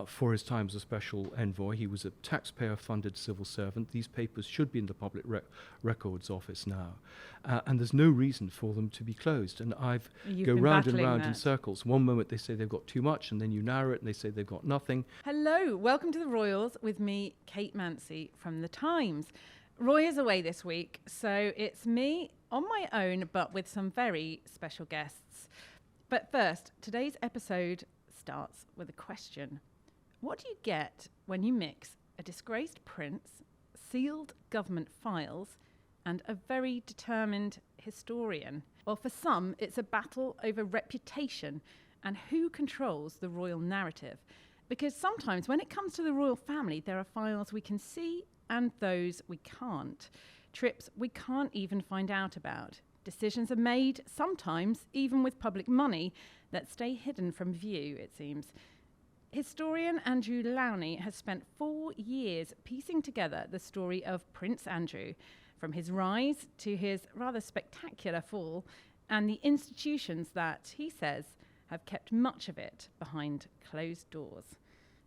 for his time as a special envoy. He was a taxpayer-funded civil servant. These papers should be in the Public Records Office now. And there's no reason for them to be closed. And go round and round in circles. One moment they say they've got too much, and then you narrow it and they say they've got nothing. Hello, welcome to the Royals with me, Kate Mansey from The Times. Roy is away this week, so it's me on my own, but with some very special guests. But first, today's episode starts with a question. What do you get when you mix a disgraced prince, sealed government files, and a very determined historian? Well, for some, it's a battle over reputation and who controls the royal narrative. Because sometimes when it comes to the royal family, there are files we can see and those we can't. Trips we can't even find out about. Decisions are made, sometimes even with public money, that stay hidden from view, it seems. Historian Andrew Lownie has spent 4 years piecing together the story of Prince Andrew, from his rise to his rather spectacular fall, and the institutions that, he says, have kept much of it behind closed doors.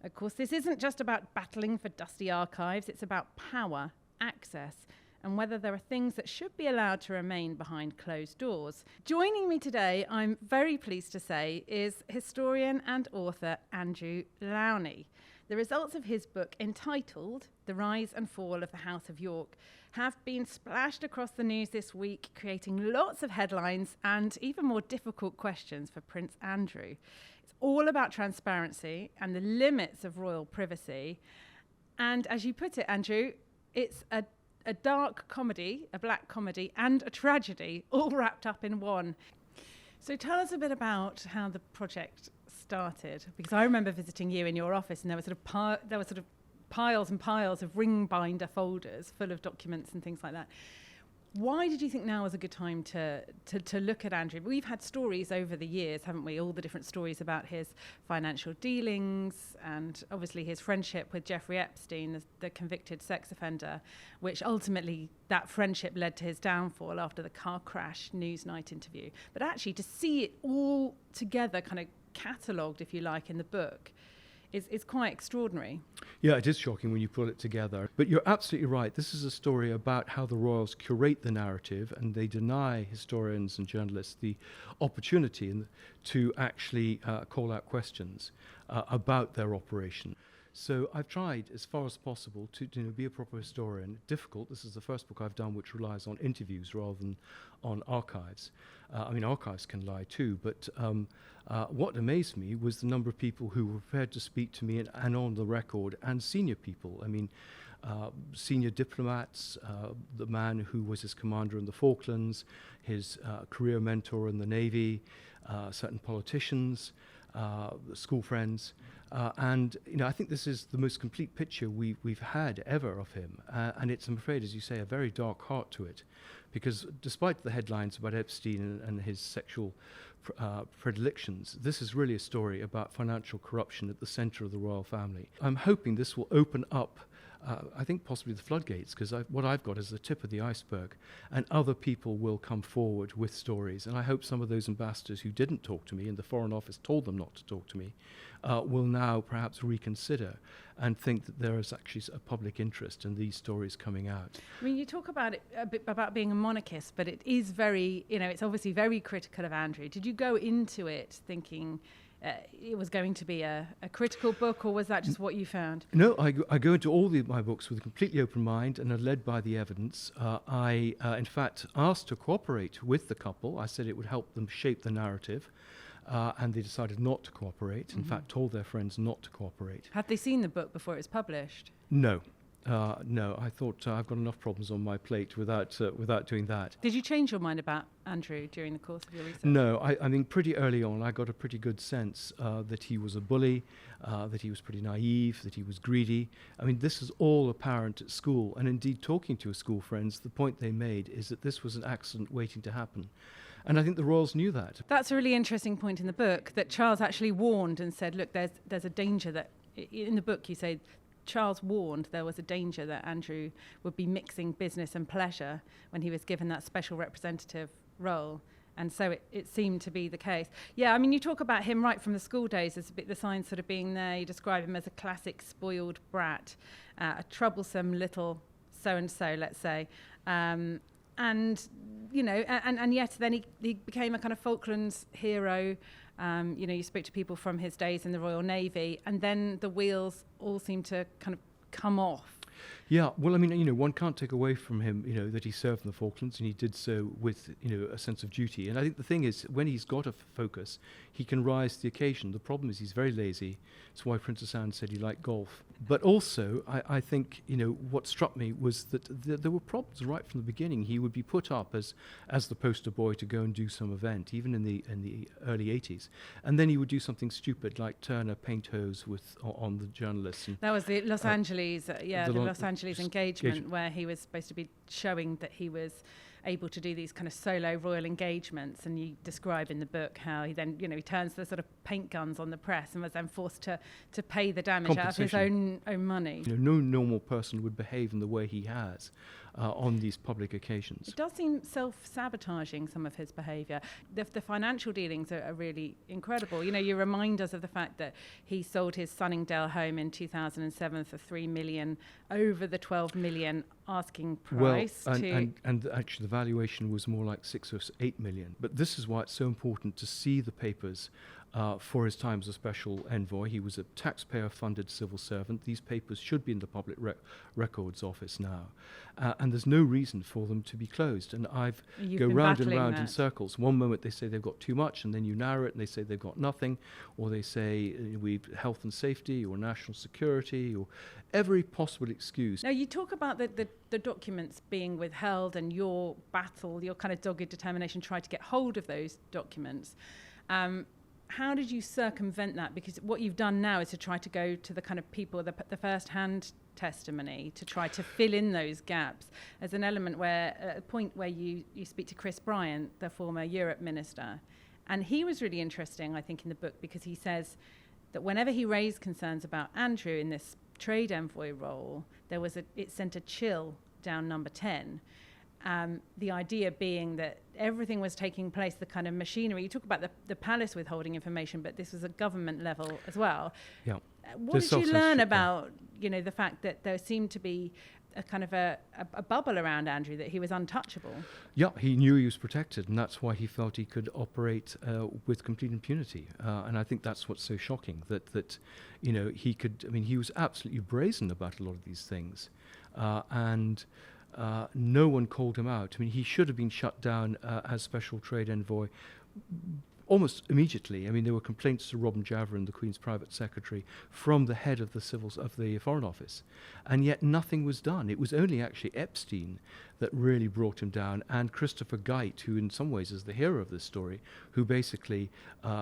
Of course, this isn't just about battling for dusty archives, it's about power, access, and whether there are things that should be allowed to remain behind closed doors. Joining me today, I'm very pleased to say, is historian and author Andrew Lownie. The results of his book, entitled The Rise and Fall of the House of York, have been splashed across the news this week, creating lots of headlines and even more difficult questions for Prince Andrew. It's all about transparency and the limits of royal privacy. And as you put it, Andrew, it's a dark comedy, a black comedy, and a tragedy, all wrapped up in one. So tell us a bit about how the project started, because I remember visiting you in your office, and there were piles and piles of ring binder folders full of documents and things like that. Why did you think now was a good time to look at Andrew? We've had stories over the years, haven't we? All the different stories about his financial dealings and obviously his friendship with Jeffrey Epstein, the convicted sex offender, which ultimately that friendship led to his downfall after the car crash Newsnight interview. But actually to see it all together, kind of catalogued, if you like, in the book, is quite extraordinary. Yeah, it is shocking when you put it together. But you're absolutely right. This is a story about how the royals curate the narrative, and they deny historians and journalists the opportunity to actually call out questions about their operation. So I've tried as far as possible to be a proper historian. Difficult. This is the first book I've done which relies on interviews rather than on archives. Archives can lie too, but what amazed me was the number of people who were prepared to speak to me and on the record, and senior people. Senior diplomats, the man who was his commander in the Falklands, his career mentor in the Navy, certain politicians, school friends. I think this is the most complete picture we've had ever of him. And it's, I'm afraid, as you say, a very dark heart to it. Because despite the headlines about Epstein and his sexual predilections, this is really a story about financial corruption at the center of the royal family. I'm hoping this will open up I think possibly the floodgates, because what I've got is the tip of the iceberg, and other people will come forward with stories. And I hope some of those ambassadors who didn't talk to me and the Foreign Office told them not to talk to me will now perhaps reconsider and think that there is actually a public interest in these stories coming out. I mean, you talk about it a bit about being a monarchist, but it is very, it's obviously very critical of Andrew. Did you go into it thinking it was going to be a critical book, or was that just what you found? No, I go into all my books with a completely open mind and are led by the evidence. I, in fact, asked to cooperate with the couple. I said it would help them shape the narrative, and they decided not to cooperate. In fact, told their friends not to cooperate. Had they seen the book before it was published? No. No, I thought I've got enough problems on my plate without doing that. Did you change your mind about Andrew during the course of your research? No, I mean, pretty early on, I got a pretty good sense that he was a bully, that he was pretty naive, that he was greedy. I mean, this is all apparent at school, and indeed, talking to his school friends, the point they made is that this was an accident waiting to happen. And I think the royals knew that. That's a really interesting point in the book, that Charles actually warned and said, look, there's a danger that, in the book you say, Charles warned there was a danger that Andrew would be mixing business and pleasure when he was given that special representative role. And so it seemed to be the case. Yeah, I mean, you talk about him right from the school days as a bit the signs sort of being there. You describe him as a classic spoiled brat, a troublesome little so-and-so, let's say. And, you know, and yet then he became a kind of Falklands hero. You know, you spoke to people from his days in the Royal Navy, and then the wheels all seem to kind of come off. Yeah, well, I mean, you know, one can't take away from him, you know, that he served in the Falklands, and he did so with, you know, a sense of duty. And I think the thing is, when he's got a focus, he can rise to the occasion. The problem is he's very lazy. That's why Princess Anne said he liked golf. But also, I think, you know, what struck me was that there were problems right from the beginning. He would be put up as the poster boy to go and do some event, even in the early 80s. And then he would do something stupid, like turn a paint hose on the journalists. And that was the Los Angeles, the Los Angeles engagement, where he was supposed to be showing that he was able to do these kind of solo royal engagements, and you describe in the book how he then, you know, he turns the sort of paint guns on the press and was then forced to pay the damage out of his own money. You know, no normal person would behave in the way he has on these public occasions. It does seem self-sabotaging, some of his behaviour. The financial dealings are really incredible. You know, you remind us of the fact that he sold his Sunningdale home in 2007 for $3 million, over the $12 million asking price. Well, and actually the valuation was more like 6 or 8 million. But this is why it's so important to see the papers for his time as a special envoy. He was a taxpayer-funded civil servant. These papers should be in the Public Records Office now. And there's no reason for them to be closed. And go round and round in circles. One moment they say they've got too much, and then you narrow it and they say they've got nothing, or they say we've health and safety or national security or every possible excuse. Now, you talk about the documents being withheld and your battle, your kind of dogged determination trying to get hold of those documents. How did you circumvent that? Because what you've done now is to try to go to the kind of people, the first-hand testimony, to try to fill in those gaps. As an element where, a point where you speak to Chris Bryant, the former Europe minister, and he was really interesting, I think, in the book, because he says that whenever he raised concerns about Andrew in this trade envoy role, it sent a chill down number 10. The idea being that everything was taking place, the kind of machinery. You talk about the palace withholding information, but this was a government level as well. Yeah. What did you learn about, you know, the fact that there seemed to be a kind of a bubble around Andrew, that he was untouchable? Yeah, he knew he was protected, and that's why he felt he could operate with complete impunity. And I think that's what's so shocking, that you know, he was absolutely brazen about a lot of these things. And no one called him out. I mean, he should have been shut down as special trade envoy almost immediately. I mean, there were complaints to Robin Javerin, the Queen's private secretary, from the head of the Foreign Office, and yet nothing was done. It was only actually Epstein that really brought him down, and Christopher Geit, who in some ways is the hero of this story, who basically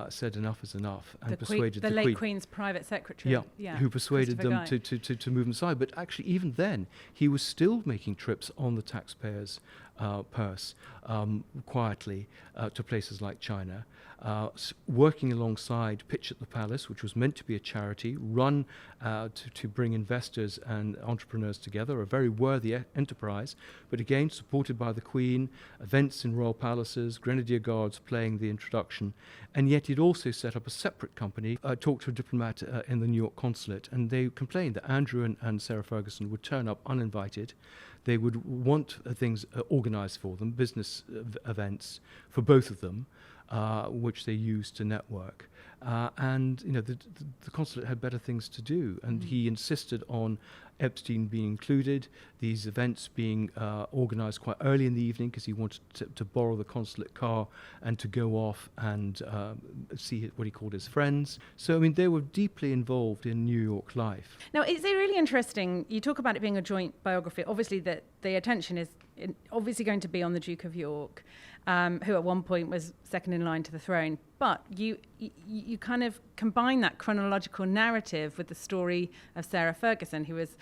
said enough is enough and persuaded the late Queen's private secretary. Yeah, who persuaded them to move aside. But actually, even then, he was still making trips on the taxpayers' purse quietly to places like China, working alongside Pitch at the Palace, which was meant to be a charity run to bring investors and entrepreneurs together, a very worthy enterprise, but again supported by the Queen, events in royal palaces, Grenadier Guards playing the introduction, and yet he'd also set up a separate company. I talked to a diplomat in the New York consulate, and they complained that Andrew and Sarah Ferguson would turn up uninvited. They would want things organised for them, business events for both of them, which they used to network. And you know, the consulate had better things to do, and he insisted on Epstein being included, these events being organised quite early in the evening, because he wanted to borrow the consulate car and to go off and see what he called his friends. So, I mean, they were deeply involved in New York life. Now, it's really interesting. You talk about it being a joint biography. Obviously, that the attention is obviously going to be on the Duke of York, who at one point was second in line to the throne. But you kind of combine that chronological narrative with the story of Sarah Ferguson, who was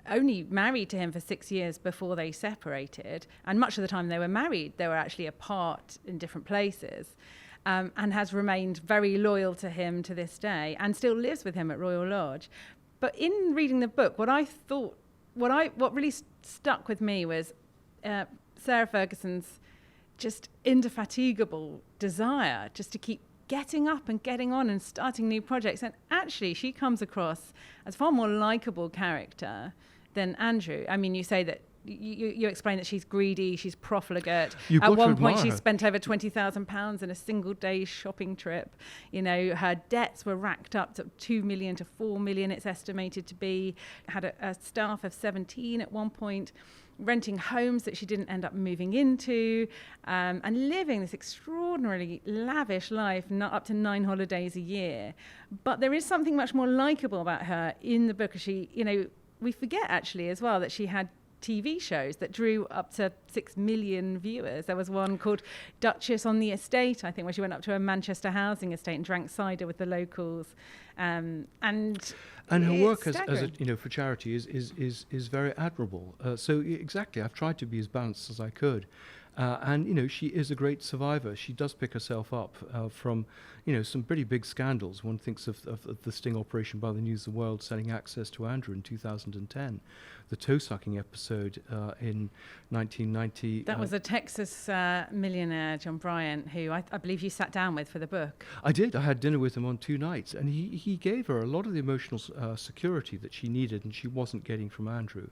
only married to him for 6 years before they separated. And much of the time they were married, they were actually apart in different places, and has remained very loyal to him to this day and still lives with him at Royal Lodge. But in reading the book, what really stuck with me was Sarah Ferguson's just indefatigable desire just to keep getting up and getting on and starting new projects. And actually, she comes across as a far more likable character than Andrew. I mean, you say that you explain that she's greedy, she's profligate. At one point, she spent over £20,000 in a single day shopping trip. You know, her debts were racked up to 2 million to 4 million, it's estimated to be. Had a staff of 17 at one point, renting homes that she didn't end up moving into, and living this extraordinarily lavish life, not up to 9 holidays a year. But there is something much more likable about her in the book. She, you know, we forget actually as well that she had TV shows that drew up to 6 million viewers. There was one called Duchess on the Estate, I think, where she went up to a Manchester housing estate and drank cider with the locals. And her work as a, you know, for charity is very admirable. So exactly, I've tried to be as balanced as I could. And, you know, she is a great survivor. She does pick herself up from, you know, some pretty big scandals. One thinks of the sting operation by the News of the World selling access to Andrew in 2010. The toe-sucking episode in 1990. That was a Texas millionaire, John Bryant, who I believe you sat down with for the book. I did. I had dinner with him on 2 nights. And he gave her a lot of the emotional security that she needed and she wasn't getting from Andrew.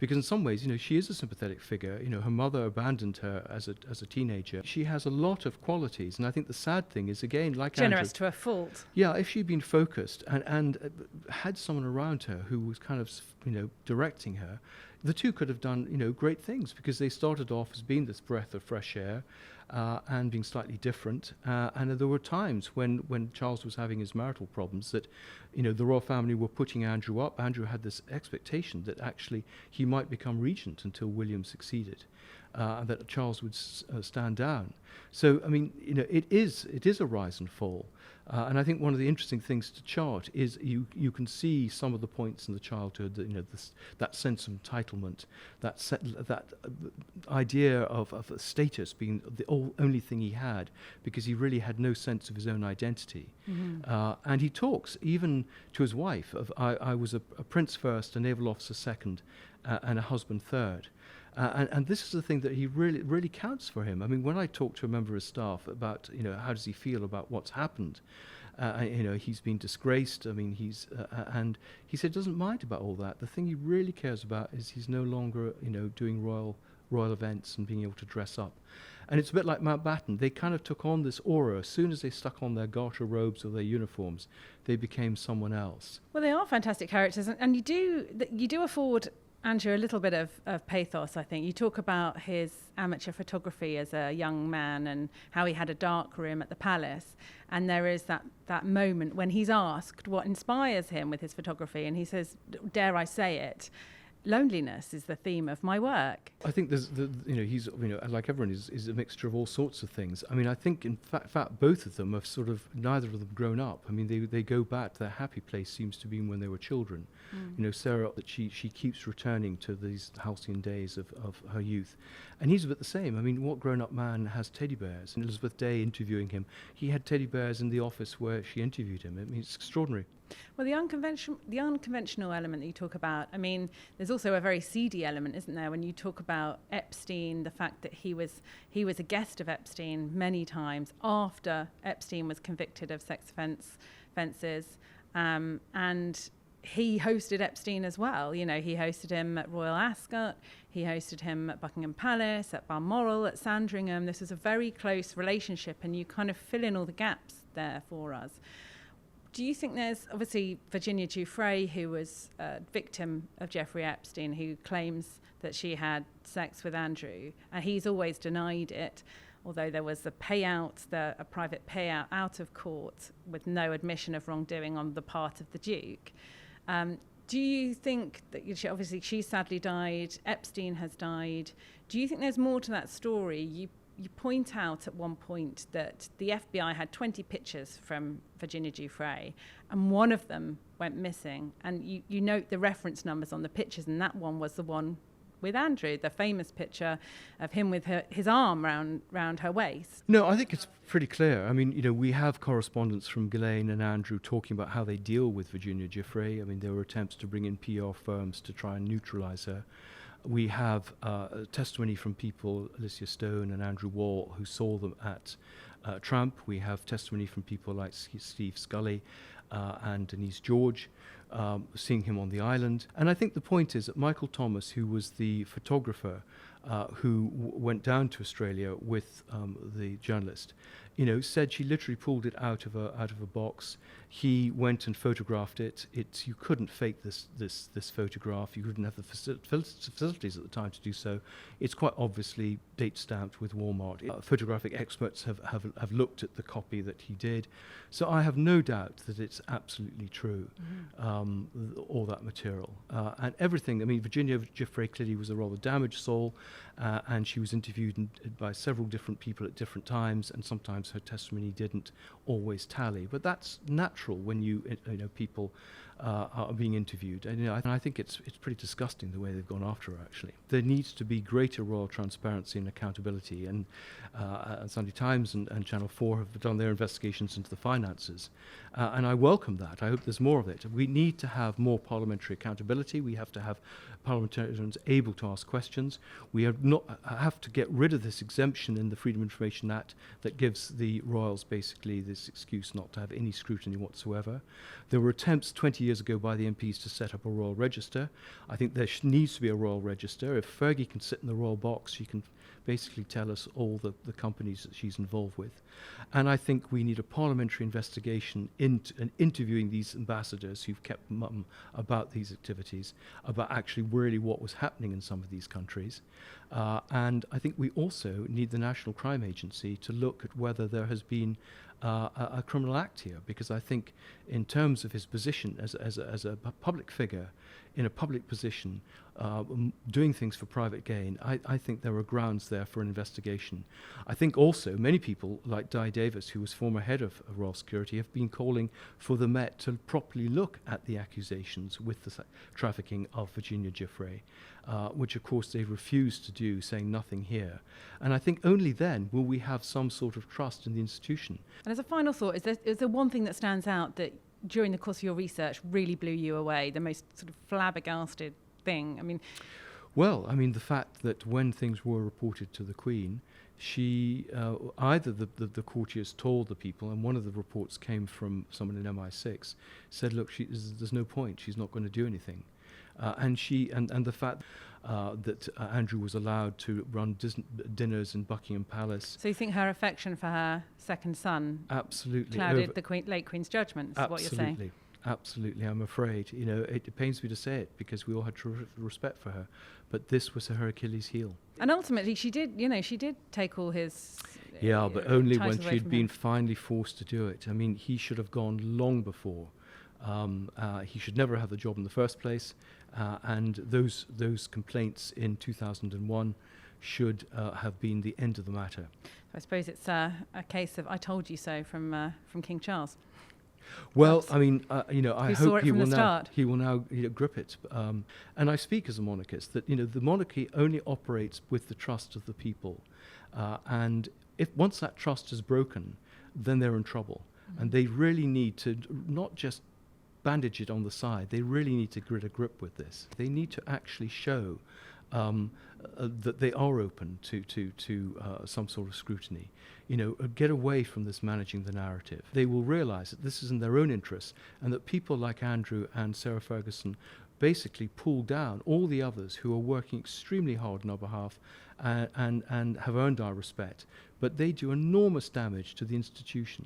Because in some ways, you know, she is a sympathetic figure. You know, her mother abandoned her as a teenager. She has a lot of qualities, and I think the sad thing is, again, like generous Andrew, to a fault. Yeah, if she'd been focused and had someone around her who was kind of, you know, directing her, the two could have done, you know, great things, because they started off as being this breath of fresh air. And being slightly different, and there were times when Charles was having his marital problems that, you know, the royal family were putting Andrew up. Andrew had this expectation that actually he might become regent until William succeeded, and that Charles would stand down. So, I mean, you know, it is a rise and fall. And I think one of the interesting things to chart is you can see some of the points in the childhood that, you know, that sense of entitlement, that idea of status being the only thing he had, because he really had no sense of his own identity. Mm-hmm. And he talks even to his wife of, I was a prince first, a naval officer second, and a husband third. And this is the thing that he really counts for him. I mean, when I talk to a member of his staff about, you know, how does he feel about what's happened, you know, he's been disgraced. I mean, and he said doesn't mind about all that. The thing he really cares about is he's no longer, you know, doing royal events and being able to dress up. And it's a bit like Mountbatten. They kind of took on this aura. As soon as they stuck on their garter robes or their uniforms, they became someone else. Well, they are fantastic characters, and you do afford Andrew a little bit of pathos, I think. You talk about his amateur photography as a young man and how he had a dark room at the palace. And there is that moment when he's asked what inspires him with his photography. And he says, dare I say it, loneliness is the theme of my work. I think there's he's, you know, like everyone is a mixture of all sorts of things. I mean, I think in fact both of them have sort of, neither of them grown up. I mean, they go back. Their happy place seems to be when they were children. You know, Sarah, that she keeps returning to these halcyon days of her youth. And he's a bit the same. I mean, what grown-up man has teddy bears? And Elizabeth Day interviewing him, he had teddy bears in the office where she interviewed him. I mean, it's extraordinary. Well, the unconventional element that you talk about, I mean, there's also a very seedy element, isn't there? When you talk about Epstein, the fact that he was a guest of Epstein many times after Epstein was convicted of sex offences, and he hosted Epstein as well. You know, he hosted him at Royal Ascot, he hosted him at Buckingham Palace, at Balmoral, at Sandringham. This was a very close relationship, and you kind of fill in all the gaps there for us. Do you think there's, obviously, Virginia DuFray, who was a victim of Jeffrey Epstein, who claims that she had sex with Andrew, and he's always denied it, although there was a private payout out of court with no admission of wrongdoing on the part of the Duke. Do you think that, obviously she sadly died, Epstein has died, do you think there's more to that story? You point out at one point that the FBI had 20 pictures from Virginia DuFray, and one of them went missing, and you note the reference numbers on the pictures, and that one was the one with Andrew, the famous picture of him with his arm round her waist. No, I think it's pretty clear. I mean, you know, we have correspondence from Ghislaine and Andrew talking about how they deal with Virginia DuFray. I mean, there were attempts to bring in PR firms to try and neutralize her. We have testimony from people, Alicia Stone and Andrew Wall, who saw them at Trump. We have testimony from people like Steve Scully and Denise George, seeing him on the island. And I think the point is that Michael Thomas, who was the photographer who went down to Australia with the journalist, said she literally pulled it out of a box. He went and photographed it. You couldn't fake this photograph. You couldn't have the facilities at the time to do so. It's quite obviously date stamped with Walmart. Photographic experts have looked at the copy that he did, so I have no doubt that it's absolutely true. All that material and everything. I mean, Virginia Jeffrey clearly was a rather damaged soul, and she was interviewed by several different people at different times, and sometimes her testimony didn't always tally. But that's natural when people are being interviewed, and I think it's pretty disgusting the way they've gone after her. Actually, there needs to be greater royal transparency and accountability, and Sunday Times and Channel 4 have done their investigations into the finances, and I welcome that. I hope there's more of it. We need to have more parliamentary accountability. We have to have parliamentarians able to ask questions. We have to get rid of this exemption in the Freedom of Information Act that gives the royals basically this excuse not to have any scrutiny whatsoever. There were attempts 20 years ago by the MPs to set up a royal register. I think there needs to be a royal register. If Fergie can sit in the royal box, she can basically tell us all the companies that she's involved with. And I think we need a parliamentary investigation into interviewing these ambassadors who've kept mum about these activities, about actually really what was happening in some of these countries. And I think we also need the National Crime Agency to look at whether there has been a criminal act here, because I think in terms of his position as a public figure, in a public position, doing things for private gain, I think there are grounds there for an investigation. I think also many people like Di Davis, who was former head of Royal Security, have been calling for the Met to properly look at the accusations with the trafficking of Virginia Giuffre, which of course they've refused to do, saying nothing here. And I think only then will we have some sort of trust in the institution. And as a final thought, is there one thing that stands out that during the course of your research really blew you away, the most sort of flabbergasted thing? The fact that when things were reported to the Queen, she either the courtiers told the people, and one of the reports came from someone in MI6, said, look, there's no point, she's not going to do anything. And the fact that Andrew was allowed to run dinners in Buckingham Palace. So you think her affection for her second son absolutely clouded the late Queen's judgment, is what you're saying? Absolutely, I'm afraid. It pains me to say it because we all had terrific respect for her, but this was her Achilles heel. And ultimately, she did take all his. Yeah, but only when she'd been finally forced to do it. I mean, he should have gone long before. He should never have the job in the first place, and those complaints in 2001 should have been the end of the matter. I suppose it's a case of "I told you so" from King Charles. Well, Perhaps. I mean, I hope he will now grip it. And I speak as a monarchist that the monarchy only operates with the trust of the people, and if once that trust is broken, then they're in trouble, and they really need to not just bandage it on the side. They really need to get a grip with this. They need to actually show that they are open to some sort of scrutiny. Get away from this managing the narrative. They will realise that this is in their own interests, and that people like Andrew and Sarah Ferguson basically pull down all the others who are working extremely hard on our behalf and have earned our respect. But they do enormous damage to the institution.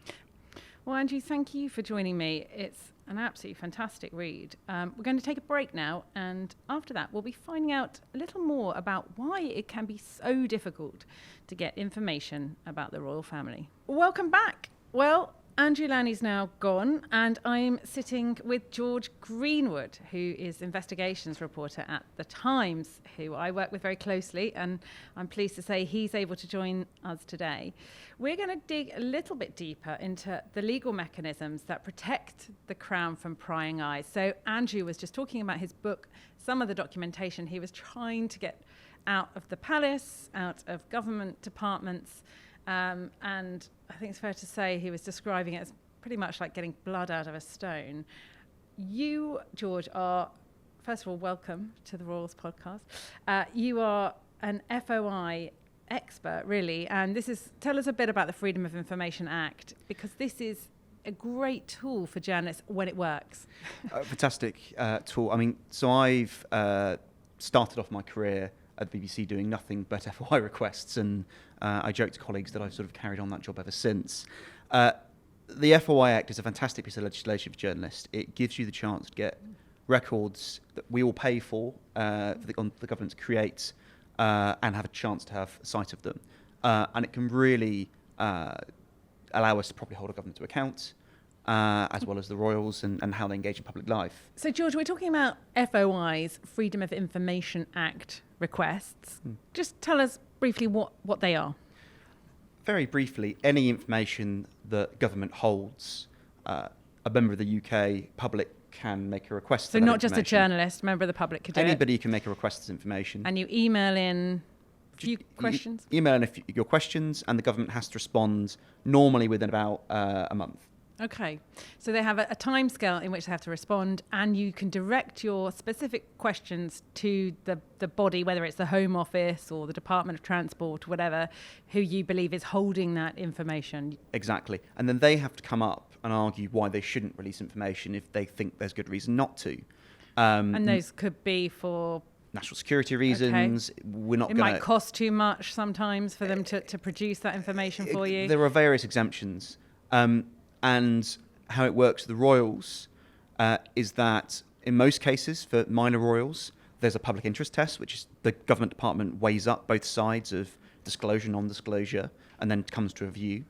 Well, Andrew, thank you for joining me. It's an absolutely fantastic read. We're going to take a break now, and after that we'll be finding out a little more about why it can be so difficult to get information about the royal family. Welcome back. Well, Andrew Lownie's now gone, and I'm sitting with George Greenwood, who is investigations reporter at The Times, who I work with very closely, and I'm pleased to say he's able to join us today. We're going to dig a little bit deeper into the legal mechanisms that protect the Crown from prying eyes. So Andrew was just talking about his book, some of the documentation he was trying to get out of the palace, out of government departments, and I think it's fair to say he was describing it as pretty much like getting blood out of a stone. You, George, are first of all, welcome to the Royals podcast. You are an FOI expert, really, and tell us a bit about the Freedom of Information Act, because this is a great tool for journalists when it works. Fantastic tool. I mean, so I've started off my career at the BBC doing nothing but FOI requests, and I joke to colleagues that I've sort of carried on that job ever since. The FOI Act is a fantastic piece of legislation for journalists. It gives you the chance to get records that we all pay for the government to create and have a chance to have sight of them. And it can really allow us to properly hold a government to account, as well as the royals and how they engage in public life. So, George, we're talking about FOI's Freedom of Information Act requests. Just tell us briefly what they are. Very briefly, any information that government holds, a member of the UK public can make a request. So not just a journalist, member of the public could do it? Anybody can make a request for information. And you email in a few questions? Email in your questions, and the government has to respond normally within about a month. Okay, so they have a time scale in which they have to respond, and you can direct your specific questions to the body, whether it's the Home Office or the Department of Transport or whatever, who you believe is holding that information. Exactly, and then they have to come up and argue why they shouldn't release information if they think there's good reason not to. And those could be for national security reasons. Okay. We're not. It might cost too much sometimes for them to produce that information for you. There are various exemptions. And how it works with the royals is that in most cases, for minor royals, there's a public interest test, which is the government department weighs up both sides of disclosure, non-disclosure, and then comes to a view.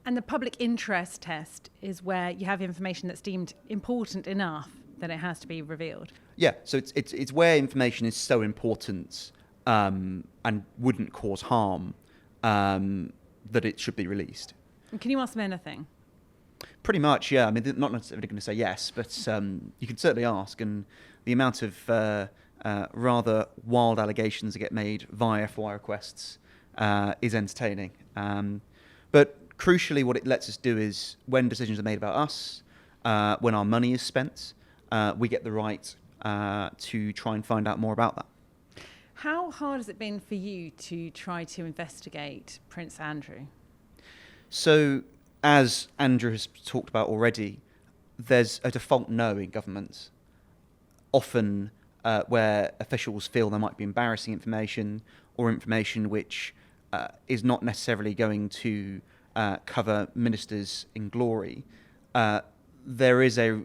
And the public interest test is where you have information that's deemed important enough that it has to be revealed. Yeah, so it's where information is so important and wouldn't cause harm that it should be released. And can you ask them anything? Pretty much, yeah. I mean, they're not necessarily going to say yes, but you can certainly ask. And the amount of rather wild allegations that get made via FOI requests is entertaining. But crucially, what it lets us do is, when decisions are made about us, when our money is spent, we get the right to try and find out more about that. How hard has it been for you to try to investigate Prince Andrew? So, as Andrew has talked about already, there's a default no in government, often where officials feel there might be embarrassing information or information which is not necessarily going to cover ministers in glory. There is a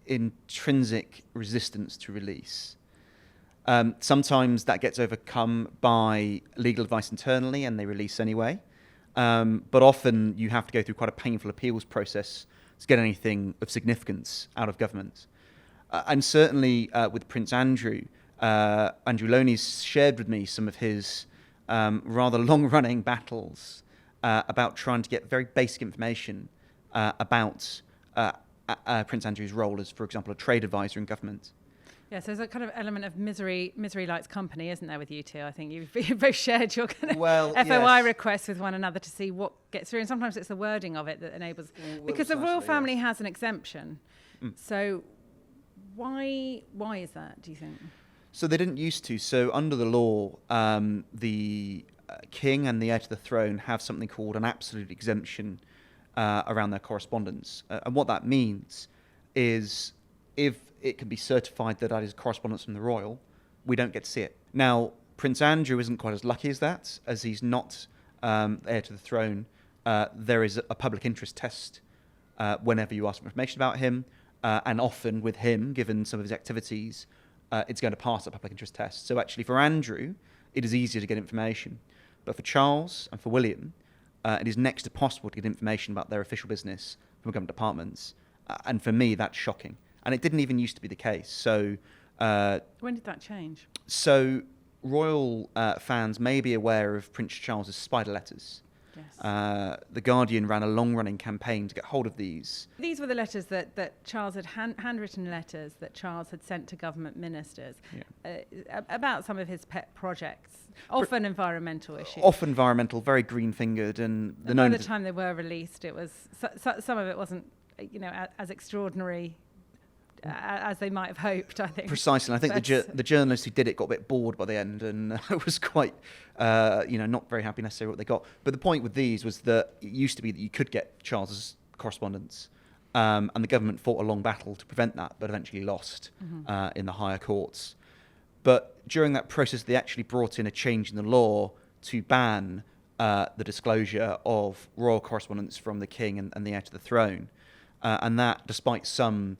intrinsic resistance to release. Sometimes that gets overcome by legal advice internally and they release anyway. But often you have to go through quite a painful appeals process to get anything of significance out of government. And certainly with Prince Andrew, Andrew Lownie shared with me some of his rather long-running battles about trying to get very basic information about Prince Andrew's role as, for example, a trade advisor in government. Yes, there's a kind of element of misery likes company, isn't there, with you two? I think you've both shared your kind of FOI requests with one another to see what gets through, and sometimes it's the wording of it that enables. Because the royal family has an exemption, so why is that, do you think? So they didn't used to. So under the law, the king and the heir to the throne have something called an absolute exemption around their correspondence, and what that means is if it can be certified that is correspondence from the royal, we don't get to see it. Now, Prince Andrew isn't quite as lucky as that, as he's not heir to the throne. There is a public interest test whenever you ask for information about him, and often with him, given some of his activities, it's going to pass a public interest test. So actually for Andrew, it is easier to get information. But for Charles and for William, it is next to possible to get information about their official business from government departments. And for me, that's shocking. And it didn't even used to be the case. So when did that change? So royal fans may be aware of Prince Charles's spider letters. Yes. The Guardian ran a long-running campaign to get hold of these. These were the letters that Charles had handwritten letters that Charles had sent to government ministers about some of his pet projects, often environmental issues. Often environmental, very green-fingered, and by the time they were released, it was some of it wasn't, as extraordinary as they might have hoped, I think. Precisely. And I think the journalists who did it got a bit bored by the end, and it was quite, not very happy necessarily what they got. But the point with these was that it used to be that you could get Charles's correspondence, and the government fought a long battle to prevent that, but eventually lost in the higher courts. But during that process, they actually brought in a change in the law to ban the disclosure of royal correspondence from the king and the heir to the throne. And that, despite some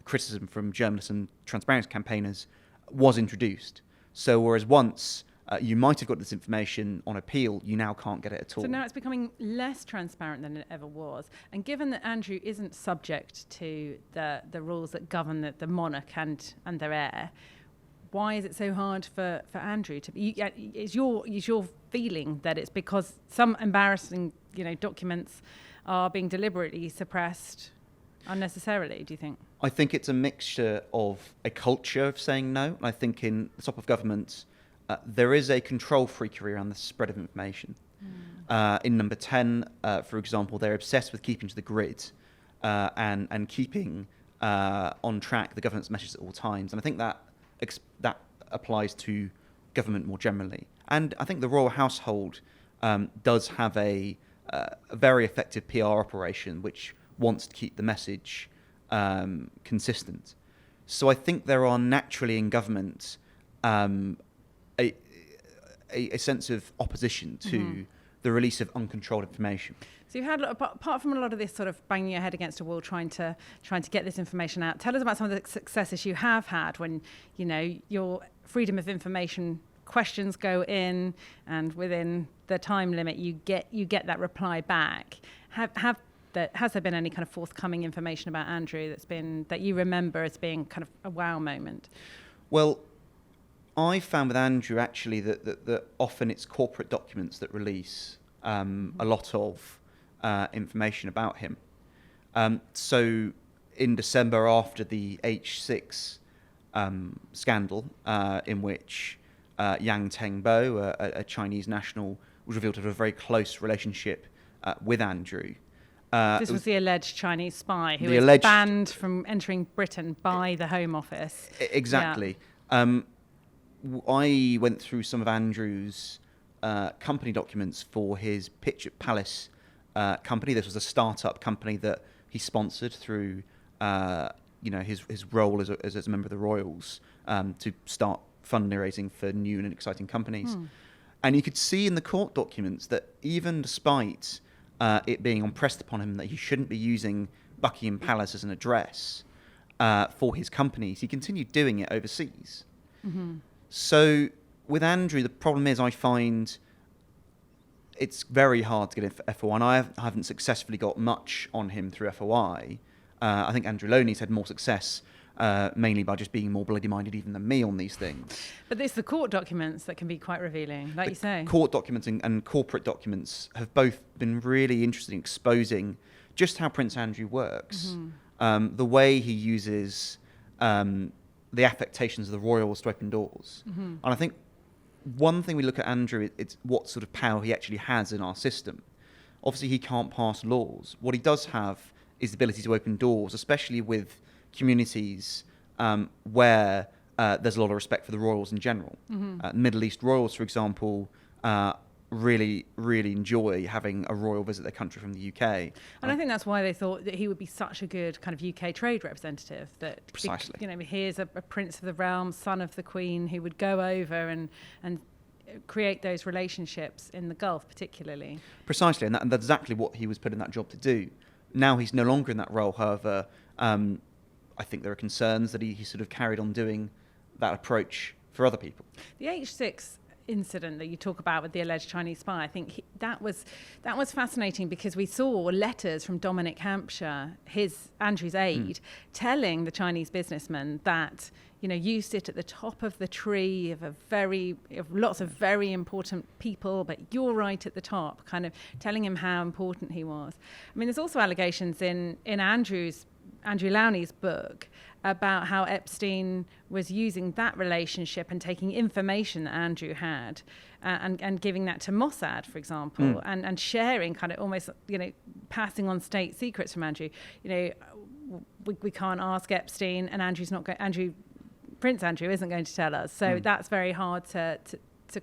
criticism from journalists and transparency campaigners, was introduced. So whereas once you might have got this information on appeal, you now can't get it at all. So now it's becoming less transparent than it ever was. And given that Andrew isn't subject to the rules that govern the monarch and their heir, why is it so hard for Andrew to be? Is your feeling that it's because some embarrassing documents are being deliberately suppressed unnecessarily, do you think? I think it's a mixture of a culture of saying no. I think in the top of government, there is a control freakery around the spread of information. In number 10, for example, they're obsessed with keeping to the grid and keeping on track the government's messages at all times. And I think that applies to government more generally. And I think the royal household does have a very effective PR operation which wants to keep the message consistent. So I think there are naturally in government a sense of opposition to the release of uncontrolled information. So you've had, apart from a lot of this sort of banging your head against a wall, trying to get this information out. Tell us about some of the successes you have had when your freedom of information questions go in, and within the time limit you get that reply back. Has there been any kind of forthcoming information about Andrew that you remember as being kind of a wow moment? Well, I found with Andrew actually that often it's corporate documents that release a lot of information about him. So in December, after the H6 scandal, in which Yang Tengbo, a Chinese national, was revealed to have a very close relationship with Andrew. This was the alleged Chinese spy who was banned from entering Britain by the Home Office. Exactly. Yeah. I went through some of Andrew's company documents for his Picture Palace company. This was a startup company that he sponsored through, his role as a member of the Royals to start fundraising for new and exciting companies. And you could see in the court documents that even despite it being impressed upon him that he shouldn't be using Buckingham Palace as an address for his companies, he continued doing it overseas. So with Andrew, the problem is I find it's very hard to get into FOI, and I haven't successfully got much on him through FOI. I think Andrew Lownie's had more success, mainly by just being more bloody-minded even than me on these things. But it's the court documents that can be quite revealing, like you say. Court documents and corporate documents have both been really interesting in exposing just how Prince Andrew works, the way he uses the affectations of the royals to open doors. And I think one thing we look at Andrew, it's what sort of power he actually has in our system. Obviously, he can't pass laws. What he does have is the ability to open doors, especially with communities where there's a lot of respect for the royals in general. Middle East royals, for example, really enjoy having a royal visit their country from the UK. And I think that's why they thought that he would be such a good kind of UK trade representative. That precisely, here's a prince of the realm, son of the Queen, who would go over and create those relationships in the Gulf, particularly. Precisely, and that's exactly what he was put in that job to do. Now he's no longer in that role. However, I think there are concerns that he sort of carried on doing that approach for other people. The H6 incident that you talk about with the alleged Chinese spy, I think that was fascinating, because we saw letters from Dominic Hampshire, Andrew's aide, telling the Chinese businessman that you sit at the top of the tree of lots of very important people, but you're right at the top, kind of telling him how important he was. I mean, there's also allegations in Andrew Lownie's book about how Epstein was using that relationship and taking information that Andrew had and giving that to Mossad, for example, and sharing kind of almost, passing on state secrets from Andrew. we can't ask Epstein, and Prince Andrew isn't going to tell us. So that's very hard to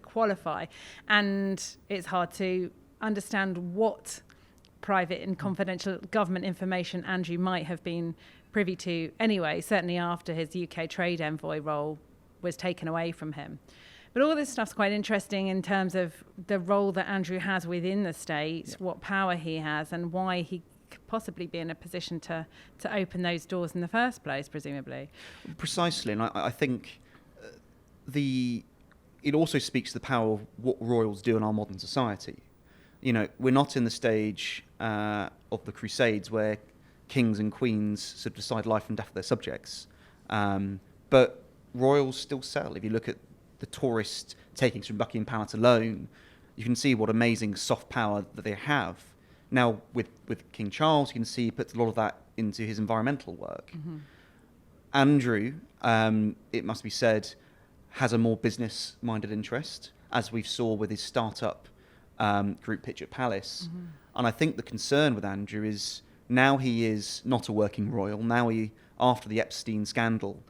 qualify, and it's hard to understand what private and confidential government information Andrew might have been privy to anyway, certainly after his UK trade envoy role was taken away from him. But all this stuff's quite interesting in terms of the role that Andrew has within the state, what power he has, and why he could possibly be in a position to open those doors in the first place, presumably. Precisely, and I think it also speaks to the power of what royals do in our modern society. You know, we're not in the stage of the Crusades where kings and queens sort of decide life and death of their subjects. But royals still sell. If you look at the tourist takings from Buckingham Palace alone, you can see what amazing soft power that they have. Now, with King Charles, you can see he puts a lot of that into his environmental work. Mm-hmm. Andrew, it must be said, has a more business-minded interest, as we saw with his startup group Pitch at Palace. Mm-hmm. And I think the concern with Andrew is now he is not a working royal. Now after the Epstein scandal,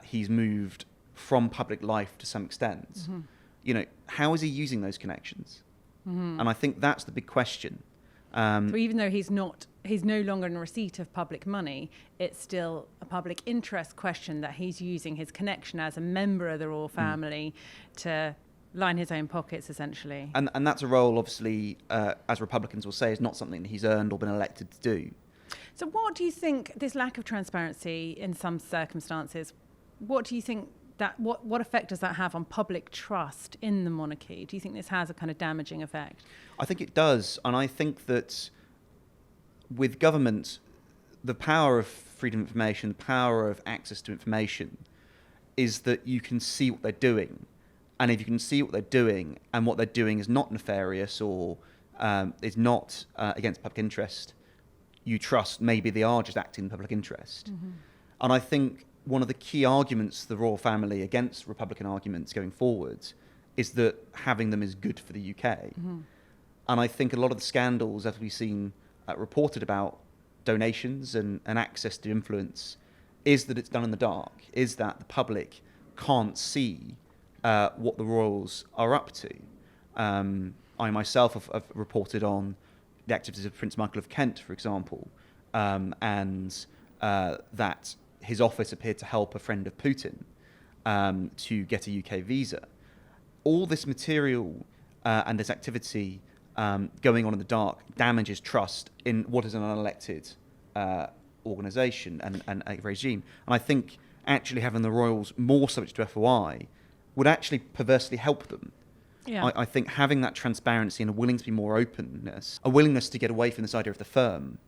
he's moved from public life to some extent. Mm-hmm. You know, how is he using those connections? Mm-hmm. And I think that's the big question. So even though he's no longer in receipt of public money, it's still a public interest question that he's using his connection as a member of the royal family to line his own pockets, essentially. And that's a role, obviously, as Republicans will say, is not something that he's earned or been elected to do. So what do you think, this lack of transparency in some circumstances, what do you think what effect does that have on public trust in the monarchy? Do you think this has a kind of damaging effect? I think it does. And I think that with government, the power of freedom of information, the power of access to information, is that you can see what they're doing. And if you can see what they're doing, and what they're doing is not nefarious or is not against public interest, you trust maybe they are just acting in public interest. Mm-hmm. And I think one of the key arguments for the royal family against Republican arguments going forward is that having them is good for the UK. Mm-hmm. And I think a lot of the scandals, as we've seen reported about donations and access to influence, is that it's done in the dark, is that the public can't see what the royals are up to. I myself have reported on the activities of Prince Michael of Kent, for example, and that his office appeared to help a friend of Putin to get a UK visa. All this material and this activity going on in the dark damages trust in what is an unelected organisation and a regime. And I think actually having the royals more subject to FOI would actually perversely help them. Yeah. I think having that transparency and a willingness to be more openness, a willingness to get away from this idea of the firm,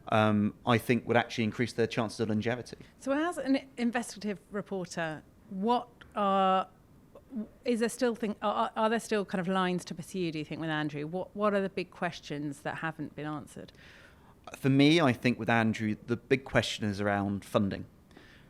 I think would actually increase their chances of longevity. So as an investigative reporter, are there still kind of lines to pursue, do you think, with Andrew? What are the big questions that haven't been answered? For me, I think with Andrew, the big question is around funding.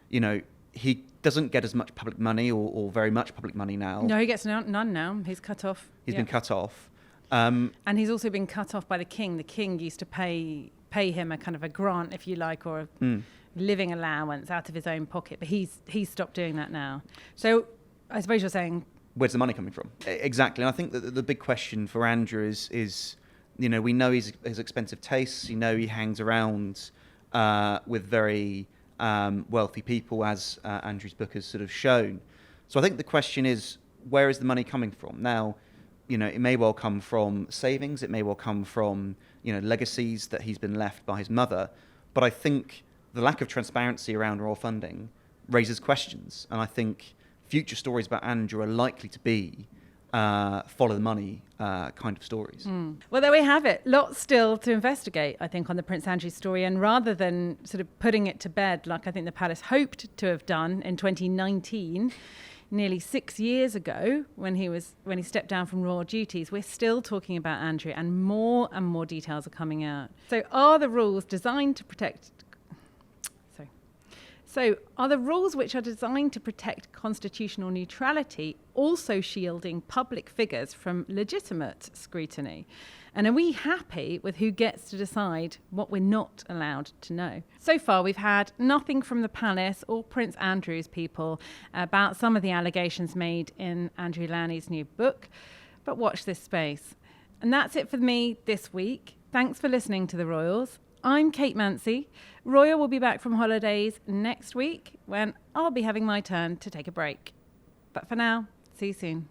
You know, he doesn't get as much public money or very much public money now. No, he gets none now. He's cut off. He's been cut off. And he's also been cut off by the king. The king used to pay him a kind of a grant, if you like, or a living allowance out of his own pocket. But he's stopped doing that now. So I suppose you're saying, where's the money coming from? Exactly. And I think that the big question for Andrew is you know, we know his expensive tastes. You know, he hangs around with very wealthy people, as Andrew's book has sort of shown. So I think the question is, where is the money coming from? Now, you know, it may well come from savings. It may well come from, you know, legacies that he's been left by his mother. But I think the lack of transparency around royal funding raises questions. And I think future stories about Andrew are likely to be follow the money kind of stories. Well, there we have it. Lots still to investigate, I think, on the Prince Andrew story. And rather than sort of putting it to bed, like I think the palace hoped to have done in 2019, nearly 6 years ago, when he stepped down from royal duties, we're still talking about Andrew, and more details are coming out. So are the rules designed to protect... So, are the rules which are designed to protect constitutional neutrality also shielding public figures from legitimate scrutiny? And are we happy with who gets to decide what we're not allowed to know? So far, we've had nothing from the palace or Prince Andrew's people about some of the allegations made in Andrew Lownie's new book, but watch this space. And that's it for me this week. Thanks for listening to The Royals. I'm Kate Mansey. Royal will be back from holidays next week when I'll be having my turn to take a break. But for now, see you soon.